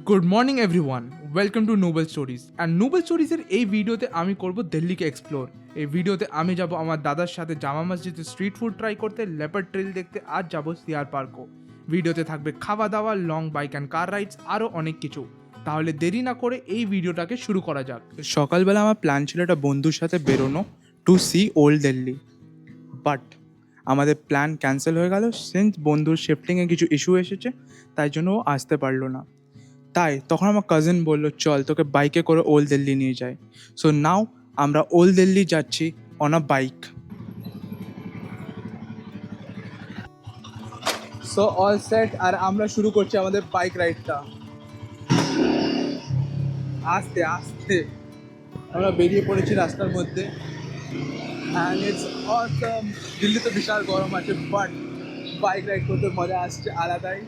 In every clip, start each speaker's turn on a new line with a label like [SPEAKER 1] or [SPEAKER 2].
[SPEAKER 1] Good morning everyone, welcome to Nobel stories. And Nobel স্টোরিজের এই ভিডিওতে আমি করব দিল্লিকে এক্সপ্লোর। এই ভিডিওতে আমি যাব আমার দাদার সাথে জামা মসজিদে স্ট্রিট ফুড ট্রাই করতে, লেপার্ড ট্রেল দেখতে, আর যাব সিআর পার্কও। ভিডিওতে থাকবে খাওয়া দাওয়া, long bike and car rides, আরও অনেক কিছু। তাহলে দেরি না করে এই ভিডিওটাকে শুরু করা যাক।
[SPEAKER 2] সকালবেলা আমার প্ল্যান ছিল একটা বন্ধুর সাথে বেরোনো to see old Delhi, but আমাদের প্ল্যান ক্যান্সেল হয়ে গেল সিন্স বন্ধুর শিফটিংয়ে কিছু ইস্যু এসেছে, তাই জন্য ও আসতে পারলো না। তাই তখন আমার কাজিন বললো চল তোকে বাইকে করে ওল্ড দিল্লি নিয়ে যাই। সো নাও আমরা ওল্ড দিল্লি যাচ্ছি on a bike. So all set, আর আমরা শুরু করছি আমাদের বাইক রাইডটা। আস্তে আস্তে আমরা বেরিয়ে পড়েছি রাস্তার মধ্যে। অ্যান্ড ইটস অসম। দিল্লিতে বিশাল গরম আছে, বাট বাইক রাইড করতে মজা আসছে আলাদাই।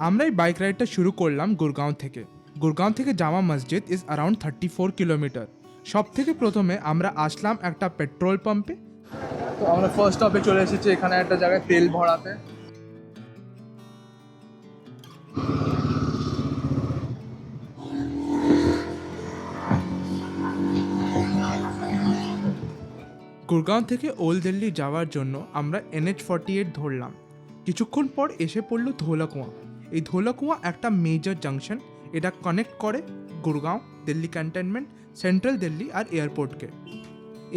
[SPEAKER 1] আমরা এই বাইক রাইডটা শুরু করলাম গুরগাঁও থেকে। গুরগাঁও থেকে জামা মসজিদ ইজ অ্যারাউন্ড 34 কিলোমিটার। সব থেকে প্রথমে আমরা আসলাম একটা পেট্রোল পাম্পে।
[SPEAKER 2] তো আমরা ফার্স্ট স্টপে চলে এসেছি, এখানে একটা জায়গায় তেল ভরাতে।
[SPEAKER 1] গুরগাঁও থেকে ওল্ড দিল্লি যাওয়ার জন্য আমরা NH-48 ধরলাম। কিছুক্ষণ পর এসে পড়ল ধোলাকুয়া। এই ধোলাকুয়া একটা মেজর জাংশন। এটা কানেক্ট করে গুরগাঁও, দিল্লি ক্যান্টনমেন্ট, সেন্ট্রাল দিল্লি আর এয়ারপোর্টকে।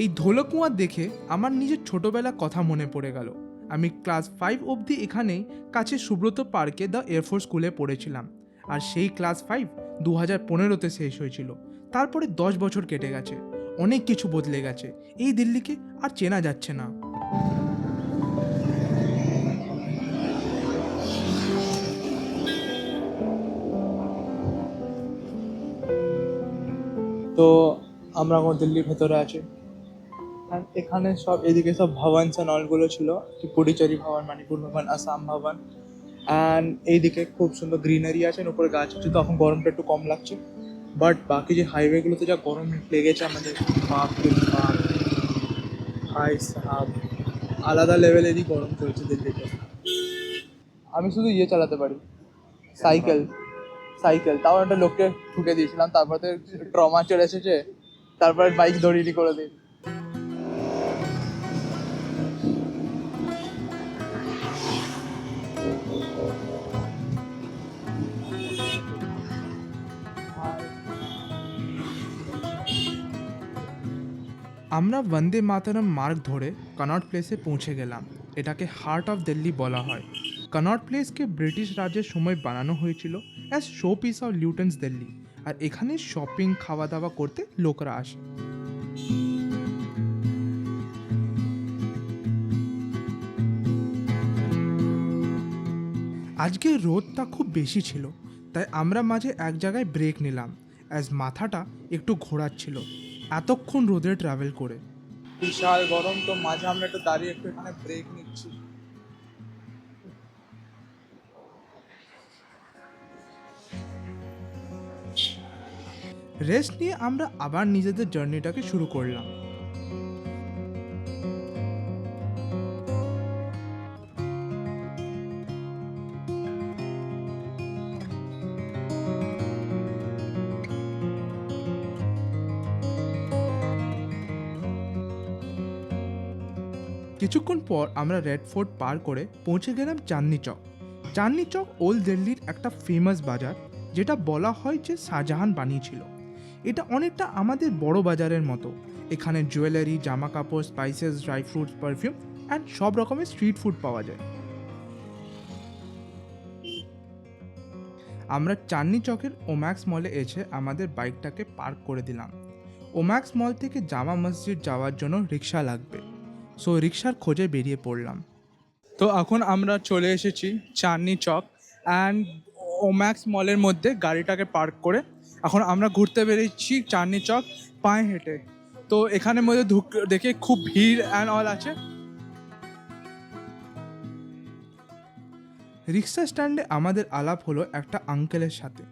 [SPEAKER 1] এই ধোলাকুয়া দেখে আমার নিজের ছোটোবেলার কথা মনে পড়ে গেল। আমি ক্লাস 5 অবধি এখানেই কাছে সুব্রত পার্কে দ্য এয়ারফোর্স স্কুলে পড়েছিলাম। আর সেই ক্লাস 5 2015-তে শেষ হয়েছিল। তারপরে 10 বছর কেটে গেছে, অনেক কিছু বদলে গেছে। এই দিল্লিকে আর চেনা যাচ্ছে না।
[SPEAKER 2] তো আমরা এখন দিল্লির ভেতরে আছি। অ্যান্ড এখানে সব এদিকে সব ভবন নলগুলো ছিল, পুডুচেরি ভবন, মণিপুর ভবন, আসাম ভবন। অ্যান্ড এইদিকে খুব সুন্দর গ্রিনারি আছে, উপরে গাছ আছে, তো এখন গরমটা একটু কম লাগছে। বাট বাকি যে হাইওয়েগুলোতে যা গরম লেগেছে আমাদের, বাপ রে বাপ, ভাই সাহাব, আলাদা লেভেলেরই গরম চলছে দিল্লিতে। আমি শুধু ইয়ে চালাতে পারি, সাইকেল। সাইকেল তাও একটা লোককে ঠুকে দিয়েছিলাম, তারপরে ট্রমা চলে এসেছে, তারপরে বাইক দড়িয়ে করে দিই।
[SPEAKER 1] আমরা বন্দে মাতরম মার্গ ধরে কনট প্লেসে পৌঁছে গেলাম। এটাকে হার্ট অফ দিল্লি বলা হয়। কনট প্লেসকে ব্রিটিশ রাজের সময় বানানো হয়েছিল as showpiece of Lutyens Delhi. আর এখানে শপিং, খাওয়া দাওয়া করতে লোকরা আসে। আজকে রোদটা খুব বেশি ছিল, তাই আমরা মাঝে এক জায়গায় ব্রেক নিলাম অ্যাজ মাথাটা একটু ঘোরাচ্ছিল এতক্ষণ রোদে ট্রাভেল করে।
[SPEAKER 2] বিশাল গরম, তো মাঝে আমরা একটু দাঁড়িয়ে একটু এখানে ব্রেক নিচ্ছি।
[SPEAKER 1] রেস্ট নিয়ে আমরা আবার নিজেদের জার্নিটাকে শুরু করলাম। কিছুক্ষণ পর আমরা রেড ফোর্ট পার করে পৌঁছে গেলাম চাঁদনি চক। চাঁদনি চক ওল্ড দিল্লির একটা ফেমাস বাজার, যেটা বলা হয় যে শাহজাহান বানিয়েছিল। এটা অনেকটা আমাদের বড় বাজারের মতো। এখানে জুয়েলারি, জামা কাপড়, spices, dry fruits, perfume and সব রকমের স্ট্রিট ফুড পাওয়া যায়। আমরা চাঁদনি চকের ওম্যাক্স মলে এসে আমাদের বাইকটাকে পার্ক করে দিলাম। ওম্যাক্স মল থেকে জামা মসজিদ যাওয়ার জন্য রিক্সা লাগবে, সো রিক্সার খোঁজে বেরিয়ে পড়লাম।
[SPEAKER 2] তো এখন আমরা চলে এসেছি চাঁদনি চক অ্যান্ড ওম্যাক্স মলের মধ্যে গাড়িটাকে পার্ক করে এখন আমরা ঘুরতে বেরিয়েছি চাঁদনি চক পায়ে হেঁটে। তো এখানের মধ্যে দেখে খুব ভিড় অ্যান্ড অল আছে।
[SPEAKER 1] রিক্সা স্ট্যান্ডে আমাদের আলাপ হলো একটা আঙ্কেলের সাথে।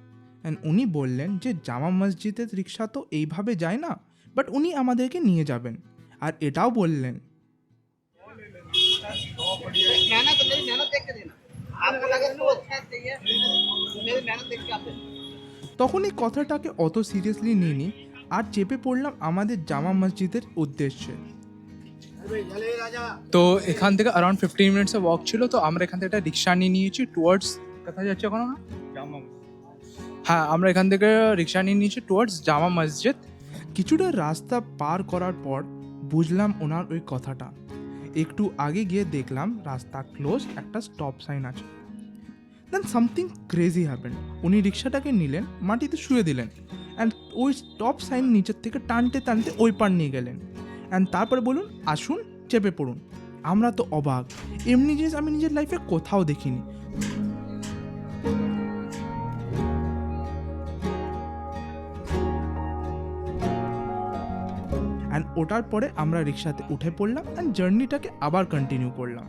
[SPEAKER 1] অ্যান্ড উনি বললেন যে জামা মসজিদের রিক্সা তো এইভাবে যায় না, বাট উনি আমাদেরকে নিয়ে যাবেন। আর এটাও বললেন
[SPEAKER 3] मेहनत मेरी मेहनत देख के देना। आपको लगे तो अच्छा चाहिए, मेरी मेहनत देख के आप देना।
[SPEAKER 1] তখন এই কথাটাকে অত সিরিয়াসলি নিইনি আর চেপে পড়লাম আমাদের জামা মসজিদের উদ্দেশ্যে।
[SPEAKER 2] তো এখান থেকে অ্যারাউন্ড 15 মিনিটসের ওয়াক ছিল। তো আমরা এখান থেকে একটা রিক্সা নিয়ে নিয়েছি টুয়ার্ডস, কোথায় যাচ্ছি এখন আমরা? হ্যাঁ, আমরা এখান থেকে রিক্সা নিয়ে নিয়েছি টুয়ার্ডস জামা মসজিদ।
[SPEAKER 1] কিছুটা রাস্তা পার করার পর বুঝলাম ওনার ওই কথাটা। একটু আগে গিয়ে দেখলাম রাস্তা ক্লোজ, একটা স্টপ সাইন আছে। দেন সামথিং ক্রেজি হ্যাপেন্ড। উনি রিক্সাটাকে নিলেন, মাটিতে শুয়ে দিলেন অ্যান্ড ওই স্টপ সাইন নিচের থেকে টানতে টানতে ওই পার নিয়ে গেলেন অ্যান্ড তারপর বলুন আসুন চেপে পড়ুন। আমরা তো অবাক, এমনি জিনিস আমি নিজের লাইফে কোথাও দেখিনি। অ্যান্ড ওটার পরে আমরা রিক্সাতে উঠে পড়লাম অ্যান্ড জার্নিটাকে আবার কন্টিনিউ করলাম।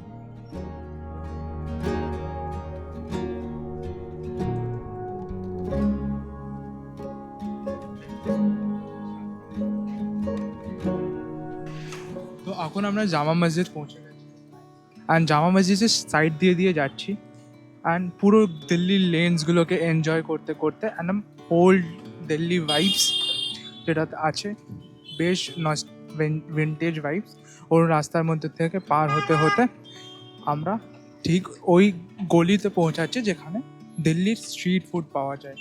[SPEAKER 2] তো এখন আমরা জামা মসজিদ পৌঁছে গেছি অ্যান্ড জামা মসজিদের সাইড দিয়ে দিয়ে যাচ্ছি অ্যান্ড পুরো দিল্লির লেন্সগুলোকে এনজয় করতে করতে অ্যান্ড ওল্ড দিল্লি ভাইবস যেটাতে আছে, বেশ ভিন্টেজ ভাইবস, ওর রাস্তার মধ্যে থেকে পার হতে হতে আমরা ঠিক ওই গলিতে পৌঁছাচ্ছি যেখানে দিল্লির স্ট্রিট ফুড পাওয়া যায়।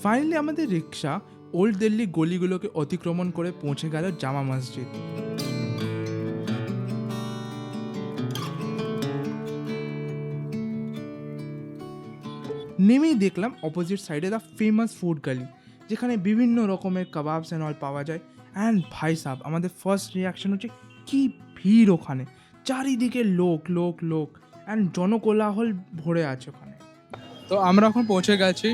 [SPEAKER 1] ফাইনালি আমাদের রিক্সা ওল্ড দিল্লি গলিগুলোকে অতিক্রমণ করে পৌঁছে গেল জামা মসজিদ। নেমেই দেখলাম অপোজিট সাইডে দ্য ফেমাস ফুড গালি, যেখানে বিভিন্ন রকমের কাবাবস অ্যান্ড অল পাওয়া যায়। অ্যান্ড ভাই সাহেব, আমাদের ফার্স্ট রিয়াকশন হচ্ছে কি ভিড় ওখানে, চারিদিকে লোক লোক লোক অ্যান্ড জনকোলাহল ভরে আছে ওখানে।
[SPEAKER 2] তো আমরা এখন পৌঁছে গেছি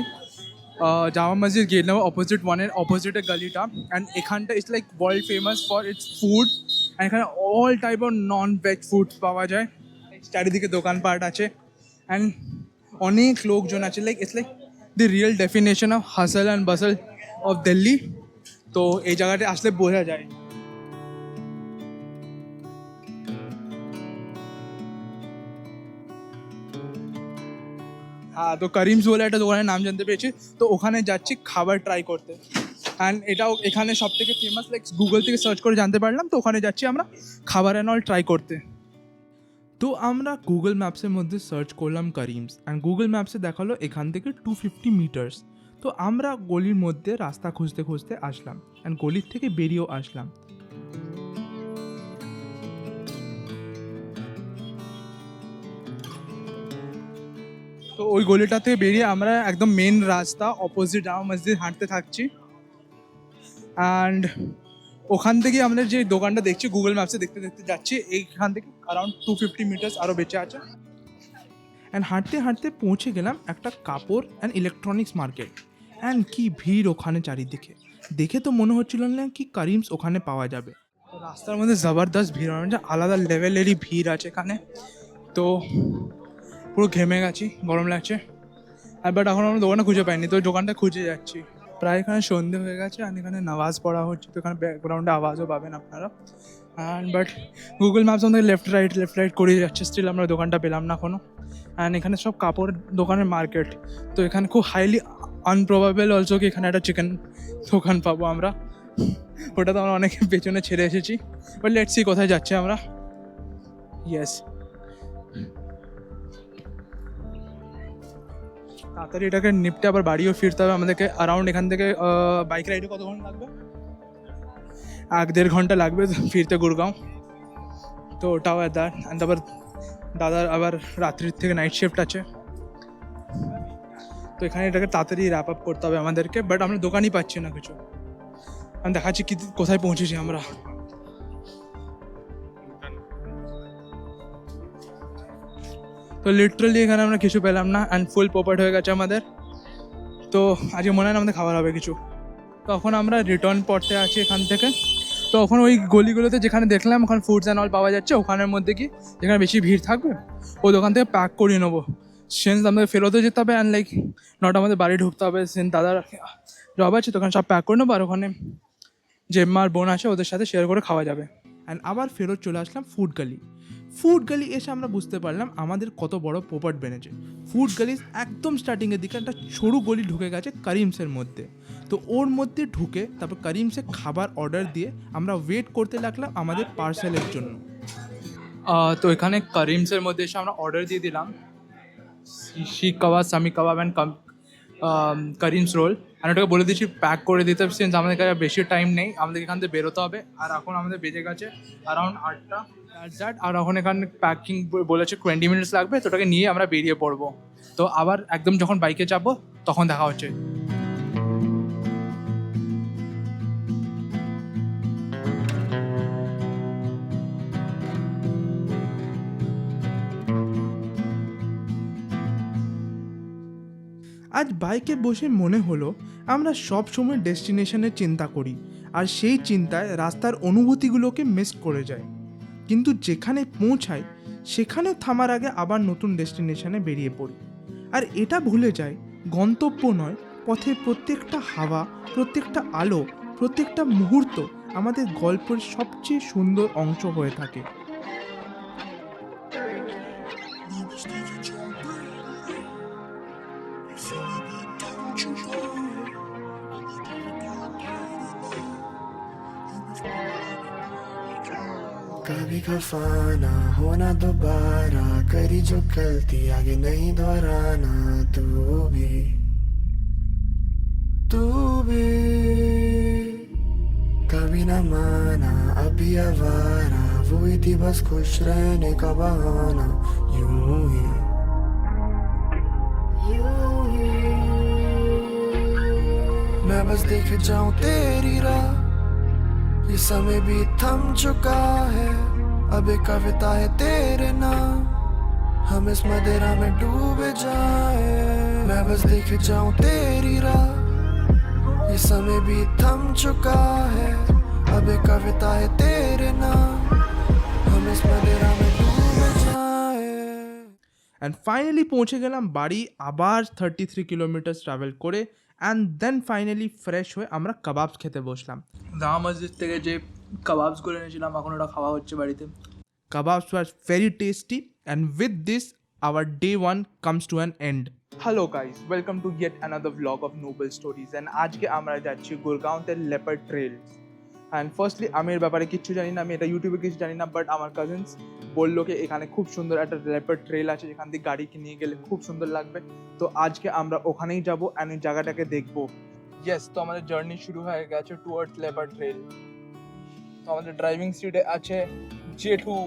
[SPEAKER 2] জামা মসজিদ গেট নাম্বার অপোজিট ওয়ানের অপোজিটে গলিটা অ্যান্ড এখানটা it's like world famous for its food and এখানে all type of non veg food পাওয়া যায়। চারিদিকে দোকানপাট আছে অ্যান্ড অনেক লোকজন আছে। Like it's like the real definition of hustle and bustle of Delhi. তো এই জায়গাটা আসলে বোঝা যায়। হ্যাঁ, তো করিমস বলে একটা দোকানের নাম জানতে পেরেছি, তো ওখানে যাচ্ছি খাবার ট্রাই করতে। অ্যান্ড এটাও এখানে সব থেকে ফেমাস, লাইক গুগল থেকে সার্চ করে জানতে পারলাম। তো ওখানে যাচ্ছি আমরা খাবার অ্যান্ড অল ট্রাই করতে।
[SPEAKER 1] তো আমরা গুগল ম্যাপসের মধ্যে সার্চ করলাম করিমস অ্যান্ড গুগল ম্যাপসে দেখালো এখান থেকে 250 মিটার্স। তো আমরা গলির মধ্যে রাস্তা খুঁজতে খুঁজতে আসলাম অ্যান্ড গলির থেকে বেরিয়েও আসলাম।
[SPEAKER 2] তো ওই গলিটা থেকে বেরিয়ে আমরা একদম মেন রাস্তা অপোজিট জামা মসজিদ হাঁটতে থাকছি অ্যান্ড ওখান থেকে আমরা যে দোকানটা দেখছি গুগল ম্যাপসে দেখতে দেখতে যাচ্ছি, এইখান থেকে অ্যারাউন্ড 250 মিটার্স আরও বেঁচে আছে।
[SPEAKER 1] অ্যান্ড হাঁটতে হাঁটতে পৌঁছে গেলাম একটা কাপড় অ্যান্ড ইলেকট্রনিক্স মার্কেট অ্যান্ড কি ভিড় ওখানে চারিদিকে, দেখে তো মনে হচ্ছিল না কি করিমস ওখানে পাওয়া যাবে।
[SPEAKER 2] তো রাস্তার মধ্যে জবরদস্ত ভিড়, মানে আলাদা লেভেলেরই ভিড় আছে এখানে। তো পুরো ঘেমে গেছি, গরম লাগছে। আর বাট এখন আমরা দোকানটা খুঁজে পাইনি, তো দোকানটা খুঁজে যাচ্ছি। প্রায় এখানে সন্ধে হয়ে গেছে আর এখানে নামাজ পড়া হচ্ছে, তো এখানে ব্যাকগ্রাউন্ডে আওয়াজও পাবেন আপনারা। অ্যান্ড বাট গুগল ম্যাপস আমাদের লেফট রাইট করে যাচ্ছে, স্টিল আমরা দোকানটা পেলাম না এখনো। অ্যান্ড এখানে সব কাপড় দোকানের মার্কেট, তো এখানে খুব হাইলি আনপ্রবাবেল অলসো কি এখানে একটা চিকেন দোকান পাবো আমরা। ওটা তো আমরা অনেক পেছনে ছেড়ে এসেছি, বাট লেটস সি কোথায় যাচ্ছে আমরা। ইয়েস, তাড়াতাড়ি এটাকে নিপটে আবার বাড়িও ফিরতে হবে আমাদেরকে। অ্যারাউন্ড এখান থেকে বাইক রাইডে কত ঘন্টা লাগবে? 1-1.5 ঘন্টা লাগবে ফিরতে গুরগাঁও। তো ওটাও দাঁড়, তারপর দাদার আবার রাত্রির থেকে নাইট শিফট আছে। তো এখানে এটাকে তাড়াতাড়ি র্যাপ আপ করতে হবে আমাদেরকে, বাট আমরা দোকানই পাচ্ছি না কিছু। আমি দেখাচ্ছি কি কোথায় পৌঁছেছি আমরা। তো লিটারালি এখানে আমরা কিছু পেলাম না অ্যান্ড ফুল পোপার্ট হয়ে গেছে আমাদের। তো আজকে মনে হয় না আমাদের খাবার হবে কিছু। তখন আমরা রিটার্ন পড়তে আছি এখান থেকে। তো এখন ওই গলিগুলোতে যেখানে দেখলাম ওখানে ফুডস অ্যান্ড অল পাওয়া যাচ্ছে, ওখানের মধ্যে কি যেখানে বেশি ভিড় থাকবে ওই দোকান থেকে প্যাক করিয়ে নেবো। সেন্স আমাদের ফেরতও যেতে হবে অ্যান্ড লাইক নটা আমাদের বাড়ি ঢুকতে হবে। সেন দাদার জব আছে, তো ওখানে সব প্যাক করে নেবো আর ওখানে যে মার বোন আছে ওদের সাথে শেয়ার করে খাওয়া যাবে।
[SPEAKER 1] অ্যান্ড আবার ফেরত চলে আসলাম ফুড গালি। ফুড গালি এসে আমরা বুঝতে পারলাম আমাদের কত বড় পোপট বেড়েছে। ফুড গালি একদম স্টার্টিংয়ের দিকে একটা সরু গলি ঢুকে গেছে করিমসের মধ্যে। তো ওর মধ্যে ঢুকে তারপর করিমসে খাবার অর্ডার দিয়ে আমরা ওয়েট করতে লাগলাম আমাদের পার্সেলের জন্য।
[SPEAKER 2] তো এখানে করিমসের মধ্যে এসে আমরা অর্ডার দিয়ে দিলাম শিক কাবাব, সামি কাবাব অ্যান্ড করিমস রোল। আর ওটাকে বলে দিচ্ছি প্যাক করে দিতে, সিন্স আমাদের কাছে বেশি টাইম নেই, আমাদের এখান থেকে বেরোতে হবে। আর এখন আমাদের বেজে গেছে অ্যারাউন্ড 8টা। আর এখন এখানে প্যাকিং বলেছে 20 মিনিটস লাগবে, তো ওটাকে নিয়ে আমরা বেরিয়ে পড়বো। তো আবার একদম যখন বাইকে যাবো তখন দেখা হচ্ছে।
[SPEAKER 1] আজ বাইকে বসে মনে হলো আমরা সব সময় ডেস্টিনেশনের চিন্তা করি আর সেই চিন্তায় রাস্তার অনুভূতিগুলোকে মিস করে যাই, কিন্তু যেখানে পৌঁছাই সেখানেও থামার আগে আবার নতুন ডেস্টিনেশনে বেরিয়ে পড়ি। আর এটা ভুলে যাই গন্তব্য নয়, পথের প্রত্যেকটা হাওয়া, প্রত্যেকটা আলো, প্রত্যেকটা মুহূর্ত আমাদের গল্পের সবচেয়ে সুন্দর অংশ হয়ে থাকে।
[SPEAKER 3] कभी खफा ना होना दोबारा, करी जो गलती आगे नहीं दोहराना। तू भी कभी ना माना, अभी आवारा, वो ही थी बस खुश रहने का बहाना। यूं ही मैं बस देख जाऊं तेरी राह, ये समय भी थम चुका है, अब एक कविता है तेरे नाम, हम इस मदिरा में डूबे जाए। मैं बस देख जाऊं तेरी राह, ये समय भी थम चुका है, अब एक कविता है तेरे नाम, हम इस मदिरा में डूबे जाए।
[SPEAKER 1] অ্যান্ড ফাইনালি পৌঁছে গেলাম বাড়ি, আবার 33 কিলোমিটার ট্রাভেল করে। অ্যান্ড দেন ফাইনালি ফ্রেশ হয়ে আমরা কাবাবস খেতে বসলাম।
[SPEAKER 2] জামা মসজিদ থেকে যে কাবাবসগুলো এনেছিলাম এখন ওটা খাওয়া হচ্ছে বাড়িতে।
[SPEAKER 1] Kebabs were very tasty, and with this, our day one comes to an end. Hello guys, welcome to yet another vlog of Noble Stories. And আজকে আমরা যাচ্ছি গুরগাঁওতে লেপার্ড ট্রেলস। অ্যান্ড ফার্স্টলি আমি এর ব্যাপারে কিচ্ছু জানি না, আমি এটা ইউটিউবে কিছু জানি না, বাট আমার কাজিনস বললো কি এখানে খুব সুন্দর একটা লেপার্ড ট্রেল আছে যেখান থেকে গাড়ি নিয়ে গেলে খুব সুন্দর লাগবে। তো আজকে আমরা ওখানেই যাবো অ্যান্ড ওই জায়গাটাকে দেখবো। ইয়েস, তো আমাদের জার্নি শুরু হয়ে গেছে টুয়ার্ডস লেপার্ড ট্রেল। তো আমাদের ড্রাইভিং সিটে আছে জেঠু।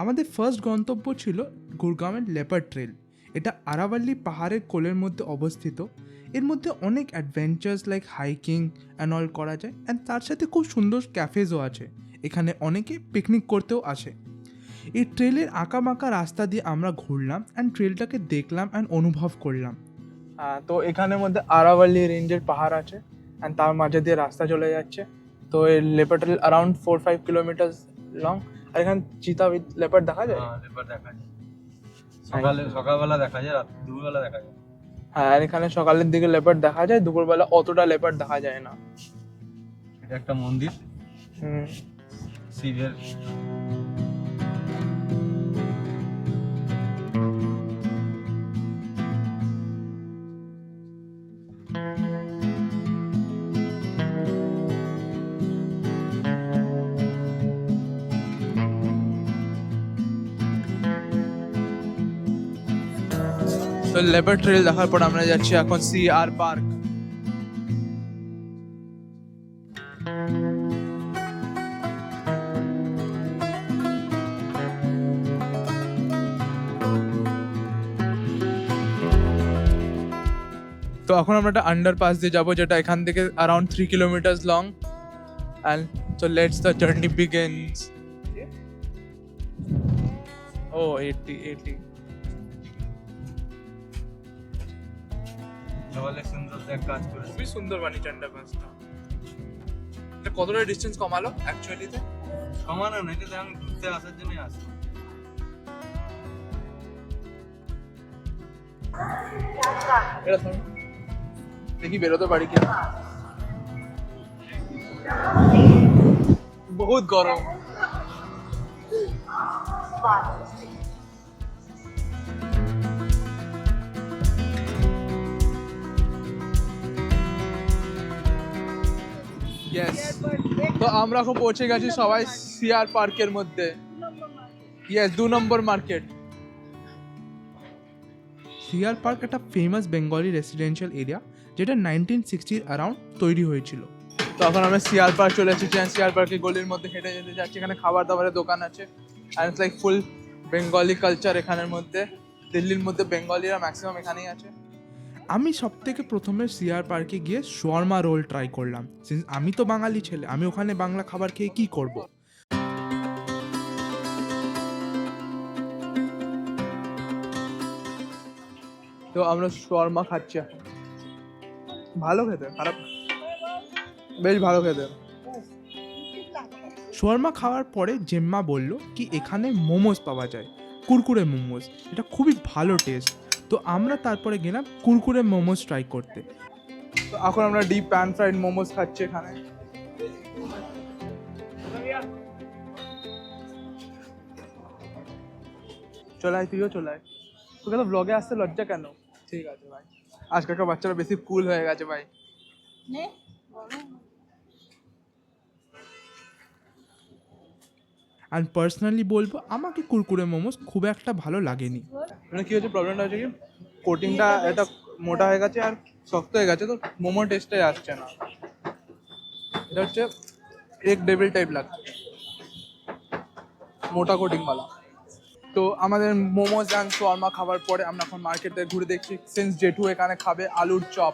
[SPEAKER 1] আমাদের ফার্স্ট গন্তব্য ছিল গুরগাঁওয়ের লেপার্ড ট্রেল। এটা আরাভাল্লি পাহাড়ের কোলের মধ্যে অবস্থিত। এর মধ্যে অনেক adventures like hiking and all করা যায়, অ্যান্ড তার সাথে খুব সুন্দর ক্যাফেজও আছে। এখানে অনেকে পিকনিক করতেও আসে। এই ট্রেলের আঁকাবাঁকা রাস্তা দিয়ে আমরা ঘুরলাম অ্যান্ড ট্রেলটাকে দেখলাম অ্যান্ড অনুভব করলাম। তো এখানের মধ্যে আরাভাল্লি রেঞ্জের পাহাড় আছে অ্যান্ড তার মাঝে দিয়ে রাস্তা চলে যাচ্ছে। তো এই leopard trail around 4-5 kilometre long. আর এখানে চিতা উইথ লেপার্ড দেখা যায়?
[SPEAKER 4] হ্যাঁ, লেপার্ড দেখা যায়। সকালবেলা দেখা যায়, দুপুরবেলা দেখা যায়।
[SPEAKER 1] হ্যাঁ, আর এখানে সকালের দিকে লেপার্ড দেখা যায়, দুপুরবেলা অতটা লেপার্ড দেখা যায় না।
[SPEAKER 4] এটা একটা মন্দির, শিবের।
[SPEAKER 2] তো লেপার্ড ট্রেল দেখার পর আমরা যাচ্ছি এখন সিআর পার্ক। তো এখন আমরা একটা আন্ডারপাস দিয়ে যাবো যেটা এখান থেকে around 3 kilometre long. And so let's the journey begins. ও 80
[SPEAKER 4] জলে সুন্দর দেখ কাজ করেছে।
[SPEAKER 2] খুবই সুন্দর বানিয়েছে আন্ডারপাসটা। এটা কতটা ডিস্টেন্স কমালো অ্যাকচুয়ালিতে?
[SPEAKER 4] কমানো না, এটা আমি ঘুরতে আসার জন্য আসি।
[SPEAKER 2] এটা ধরো, দেখি বেরোতে পারি কিনা। বহুত গরম। Yes. তো আমরা এখন পৌঁছে গেছি সবাই সিআর পার্কের মধ্যে। ইয়েস, 2 নম্বর মার্কেট।
[SPEAKER 1] সিআর পার্ক একটা ফেমাস বেঙ্গলি রেসিডেন্সিয়াল এরিয়া যেটা 1960 অ্যারাউন্ড তৈরি হয়েছিল।
[SPEAKER 2] তো এখন আমরা সিআর পার্ক চলে এসেছি। সিআর পার্কের গলির মধ্যে হেঁটে যেতে যাচ্ছি। এখানে খাবার দাবারের দোকান আছে, and it's like full Bengali culture এখানের মধ্যে। দিল্লির মধ্যে বেঙ্গলিরা ম্যাক্সিমাম এখানেই আছে।
[SPEAKER 1] আমি সবথেকে প্রথমে সিআর পার্কে গিয়ে শর্মা রোল ট্রাই করলাম। সিন্স আমি তো বাঙালি ছেলে, আমি ওখানে বাংলা খাবার খেয়ে কি করব।
[SPEAKER 2] তো আমরা শর্মা খাচ্ছি এখন। ভালো খেতে, খারাপ না। বেশ ভালো খেতে।
[SPEAKER 1] শর্মা খাওয়ার পরে জেম্মা বলল কি এখানে মোমোস পাওয়া যায়, কুরকুরে মোমোস, এটা খুবই ভালো টেস্ট। তো আমরা তারপরে গেলাম কুরকুরে মোমোস ট্রাই করতে।
[SPEAKER 2] তো এখন আমরা ডিপ প্যান ফ্রাইড মোমোস খাচ্ছি এখানে। চলে আয়, তুইও চলে আয়। তোকে তো ব্লগে আসতে লজ্জা কেন? ঠিক আছে ভাই, আজকালকার বাচ্চারা বেশি কুল হয়ে গেছে ভাই।
[SPEAKER 1] অ্যান্ড পার্সোনালি বলবো আমাকে কুরকুরে মোমোস খুব একটা ভালো লাগেনি।
[SPEAKER 2] মানে কি হচ্ছে, প্রবলেমটা হচ্ছে কি কোটিংটা এটা মোটা হয়ে গেছে আর শক্ত হয়ে গেছে, তো মোমো টেস্টটাই আসছে না। এটা হচ্ছে এক ডেভিল টাইপ লাগছে, মোটা কোটিংওয়ালা। তো আমাদের মোমোজ অ্যান্ড শর্মা খাবার পরে আমরা এখন মার্কেটে ঘুরে দেখছি, সিন্স জেঠু এখানে খাবে আলুর চপ,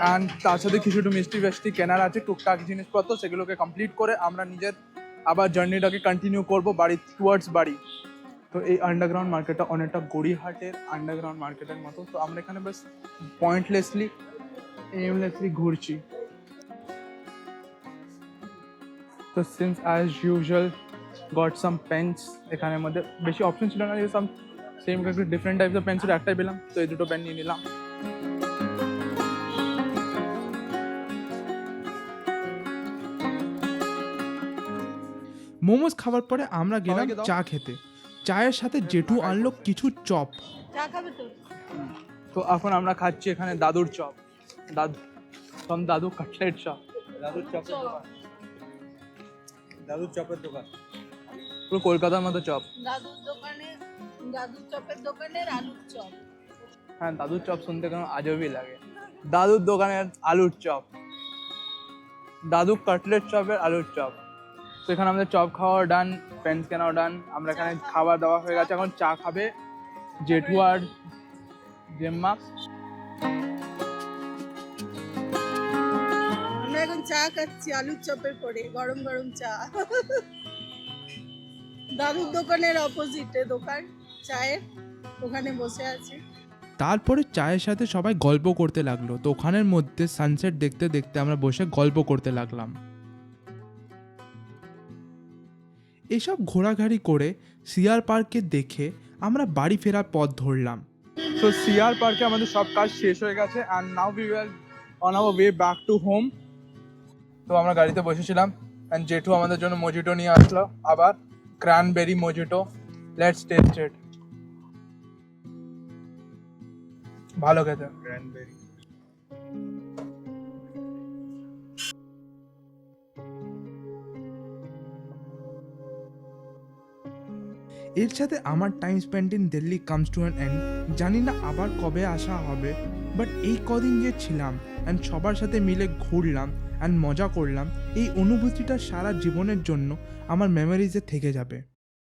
[SPEAKER 2] অ্যান্ড তার সাথে কিছু একটু মিষ্টি ফেষ্টি কেনার আছে, টুকটাক জিনিসপত্র, সেগুলোকে কমপ্লিট করে আমরা নিজের আবার জার্নিটাকে কন্টিনিউ করবো টুয়ার্ডস বাড়ি। তো এই আন্ডারগ্রাউন্ড মার্কেটটা অনেকটা গড়িয়াহাটের আন্ডারগ্রাউন্ড মার্কেটের মতো। তো আমরা এখানে বেশ পয়েন্টলেসলি এমলেসলি ঘুরছি। তো since as usual got some pens, এখানের মধ্যে বেশি অপশন ছিল না, some same different types of pencil একটাই পেলাম, তো এই দুটো পেন নিয়ে নিলাম।
[SPEAKER 1] মোমোস খাওয়ার পরে আমরা গেলাম
[SPEAKER 2] সবাইকে দাও।
[SPEAKER 1] চা খেতে। চায়ের সাথে জেঠু আনলো কিছু চপ।
[SPEAKER 2] তো এখন আমরা খাচ্ছি এখানে দাদুর চপ, দাদু কাটলেট চপ।
[SPEAKER 4] দাদুর চপের দোকান, দাদুর চপের দোকান।
[SPEAKER 2] পুরো কলকাতার মতো চপ।
[SPEAKER 5] দাদুর চপের দোকানের আলুর চপ।
[SPEAKER 2] হ্যাঁ, দাদুর চপ শুনতে কেন আজবই লাগে। দাদুর দোকানের আলুর চপ, দাদু কাটলেট চপের আলুর চপ। তো এখানে আমাদের চপ খাওয়া ডান, পেন্স কেনাও ডান। আমরা এখানে খাওয়া দাওয়া হয়ে গেছে, এখন চা খাবে জেঠু আর জেম্মা।
[SPEAKER 5] আমরা এখন চা খাচ্ছি আলুর চপের পরে, গরম গরম চা। দাদুর দোকানের অপোজিটে দোকান চায়ের, ওখানে বসে আছি।
[SPEAKER 1] তারপরে চায়ের সাথে সবাই গল্প করতে লাগলো। তো ওখানের মধ্যে সানসেট দেখতে দেখতে আমরা বসে গল্প করতে লাগলাম। এসব ঘোরাঘুরি করে সিআর পার্কে দেখে আমরা বাড়ি ফেরার পথ ধরলাম।
[SPEAKER 2] তো সিআর পার্কে আমাদের সব কাজ শেষ হয়ে গেছে, and now we are on our way back to home. তো আমরা গাড়িতে বসেছিলাম, অ্যান্ড জেঠু আমাদের জন্য মজিটো নিয়ে আসলো, আবার ক্র্যানবেরি মজিটো। লেটস টেস্ট ইট। ভালো খেতে।
[SPEAKER 4] ক্র্যানবেরি।
[SPEAKER 1] এর সাথে আমার time spend in Delhi comes to an end. জানি না আবার কবে আসা হবে, বাট এই কদিন যে ছিলাম অ্যান্ড সবার সাথে মিলে ঘুরলাম অ্যান্ড মজা করলাম, এই অনুভূতিটা সারা জীবনের জন্য আমার মেমোরিজে থেকে যাবে।